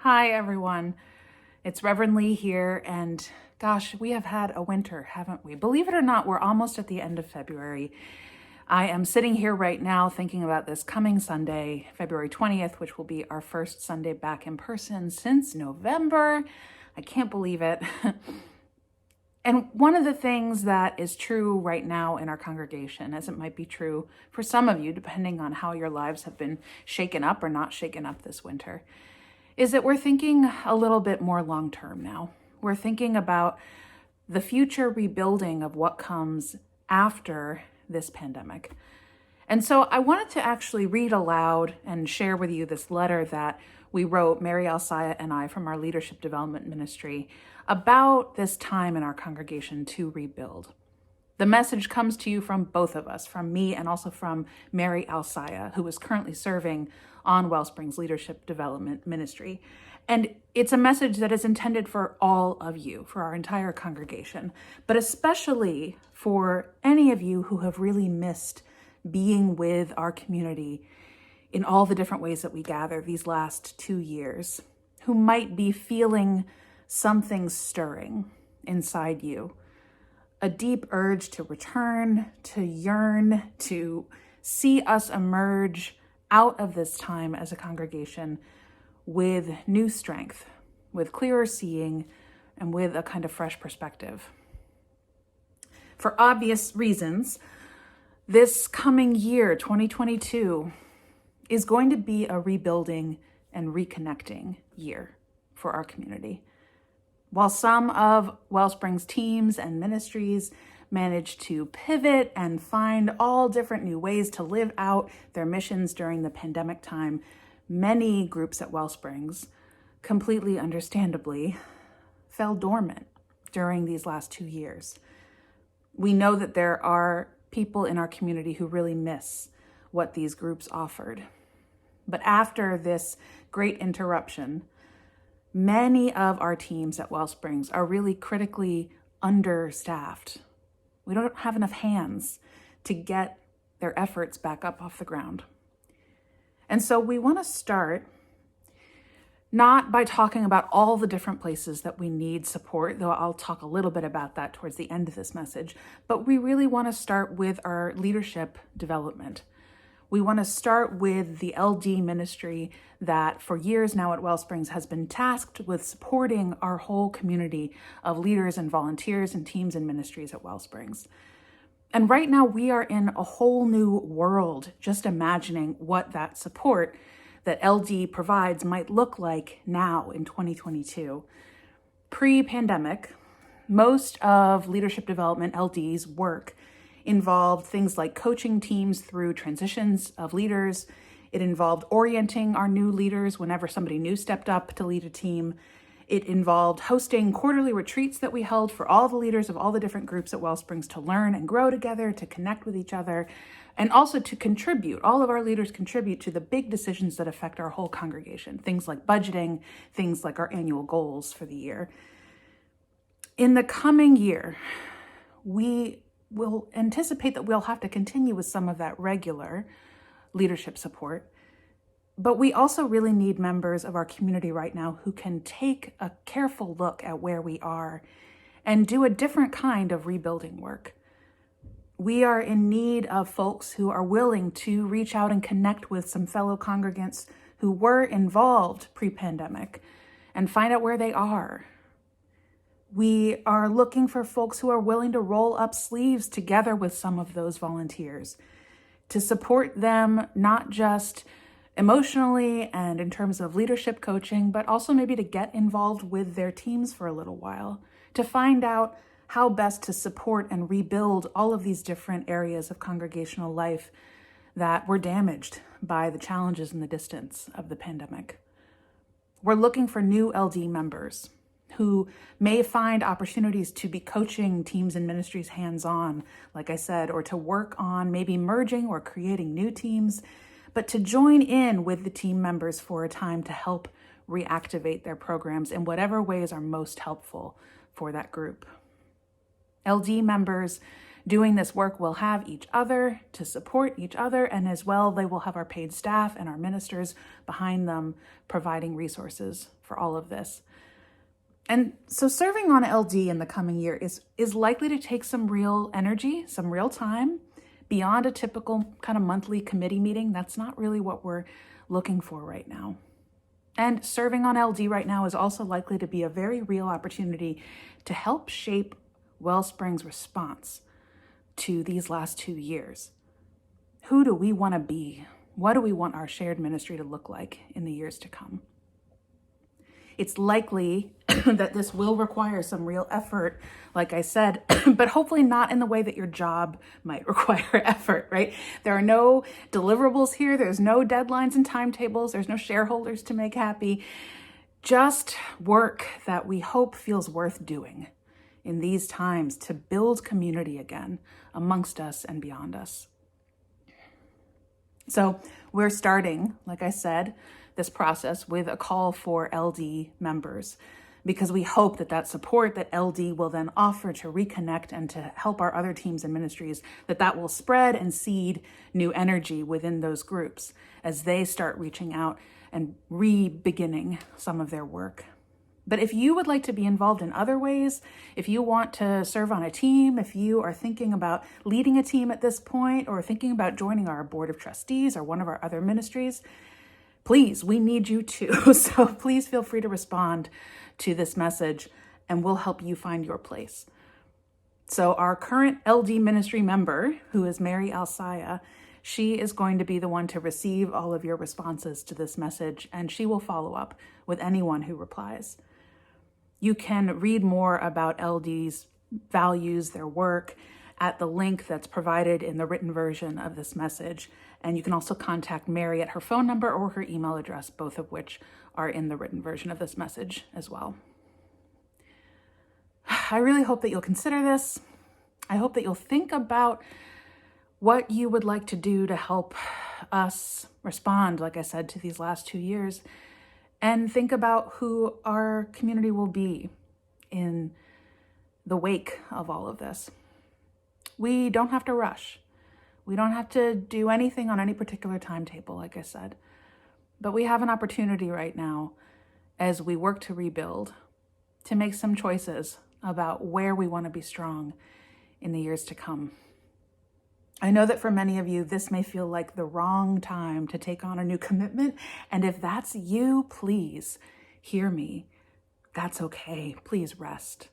Hi, everyone. It's Reverend Lee here, and gosh, we have had a winter, haven't we? Believe it or not, we're almost at the end of February. I am sitting here right now thinking about this coming Sunday, February 20th, which will be our first Sunday back in person since November. I can't believe it. And one of the things that is true right now in our congregation, as it might be true for some of you, depending on how your lives have been shaken up or not shaken up this winter, is that we're thinking a little bit more long-term now. We're thinking about the future rebuilding of what comes after this pandemic. And so I wanted to actually read aloud and share with you this letter that we wrote, Mary Alsaya and I, from our Leadership Development Ministry, about this time in our congregation to rebuild. The message comes to you from both of us, from me and also from Mary Alsaya, who is currently serving on Wellsprings Leadership Development Ministry. And it's a message that is intended for all of you, for our entire congregation, but especially for any of you who have really missed being with our community in all the different ways that we gather these last 2 years, who might be feeling something stirring inside you. A deep urge to return, to yearn, to see us emerge out of this time as a congregation with new strength, with clearer seeing, and with a kind of fresh perspective. For obvious reasons, this coming year, 2022, is going to be a rebuilding and reconnecting year for our community. While some of Wellsprings teams and ministries managed to pivot and find all different new ways to live out their missions during the pandemic time, many groups at Wellsprings, completely understandably, fell dormant during these last 2 years. We know that there are people in our community who really miss what these groups offered. But after this great interruption, many of our teams at Wellsprings are really critically understaffed. We don't have enough hands to get their efforts back up off the ground. And so we want to start not by talking about all the different places that we need support, though I'll talk a little bit about that towards the end of this message, but we really want to start with our leadership development. We want to start with the LD ministry that for years now at Wellsprings has been tasked with supporting our whole community of leaders and volunteers and teams and ministries at Wellsprings. And right now we are in a whole new world, just imagining what that support that LD provides might look like now in 2022. Pre-pandemic, most of leadership development LD's work involved things like coaching teams through transitions of leaders. It involved orienting our new leaders whenever somebody new stepped up to lead a team. It involved hosting quarterly retreats that we held for all the leaders of all the different groups at Wellsprings to learn and grow together, to connect with each other, and also to contribute. All of our leaders contribute to the big decisions that affect our whole congregation, things like budgeting, things like our annual goals for the year. In the coming year, we will anticipate that we'll have to continue with some of that regular leadership support. But we also really need members of our community right now who can take a careful look at where we are and do a different kind of rebuilding work. We are in need of folks who are willing to reach out and connect with some fellow congregants who were involved pre-pandemic and find out where they are. We are looking for folks who are willing to roll up sleeves together with some of those volunteers to support them, not just emotionally and in terms of leadership coaching, but also maybe to get involved with their teams for a little while, to find out how best to support and rebuild all of these different areas of congregational life that were damaged by the challenges and the distance of the pandemic. We're looking for new LD members who may find opportunities to be coaching teams and ministries hands-on, like I said, or to work on maybe merging or creating new teams, but to join in with the team members for a time to help reactivate their programs in whatever ways are most helpful for that group. LD members doing this work, we'll have each other to support each other, and as well, they will have our paid staff and our ministers behind them providing resources for all of this. And so serving on LD in the coming year is likely to take some real energy, some real time, beyond a typical kind of monthly committee meeting. That's not really what we're looking for right now. And serving on LD right now is also likely to be a very real opportunity to help shape Wellspring's response to these last 2 years. Who do we want to be? What do we want our shared ministry to look like in the years to come? It's likely that this will require some real effort, like I said, but hopefully not in the way that your job might require effort, right? There are no deliverables here. There's no deadlines and timetables. There's no shareholders to make happy. Just work that we hope feels worth doing in these times to build community again amongst us and beyond us. So we're starting, like I said, this process with a call for LD members, because we hope that support that LD will then offer to reconnect and to help our other teams and ministries, that will spread and seed new energy within those groups as they start reaching out and re-beginning some of their work. But if you would like to be involved in other ways, if you want to serve on a team, if you are thinking about leading a team at this point, or thinking about joining our board of trustees or one of our other ministries, please, we need you too. So please feel free to respond to this message and we'll help you find your place. So our current LD ministry member, who is Mary Alsaya, she is going to be the one to receive all of your responses to this message, and she will follow up with anyone who replies. You can read more about LD's values, their work, at the link that's provided in the written version of this message. And you can also contact Mary at her phone number or her email address, both of which are in the written version of this message as well. I really hope that you'll consider this. I hope that you'll think about what you would like to do to help us respond, like I said, to these last 2 years, and think about who our community will be in the wake of all of this. We don't have to rush. We don't have to do anything on any particular timetable, like I said. But we have an opportunity right now, as we work to rebuild, to make some choices about where we want to be strong in the years to come. I know that for many of you, this may feel like the wrong time to take on a new commitment. And if that's you, please hear me. That's okay. Please rest.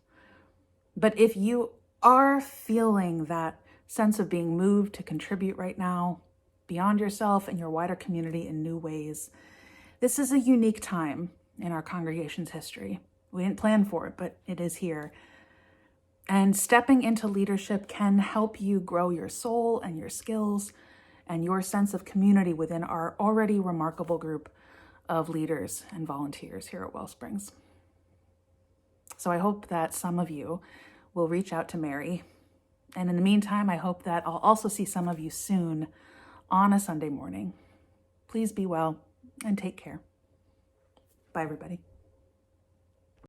But if you are feeling that sense of being moved to contribute right now, beyond yourself and your wider community in new ways, this is a unique time in our congregation's history. We didn't plan for it, but it is here. And stepping into leadership can help you grow your soul and your skills and your sense of community within our already remarkable group of leaders and volunteers here at Wellsprings. So I hope that some of you will reach out to Mary. And in the meantime, I hope that I'll also see some of you soon on a Sunday morning. Please be well and take care. Bye, everybody.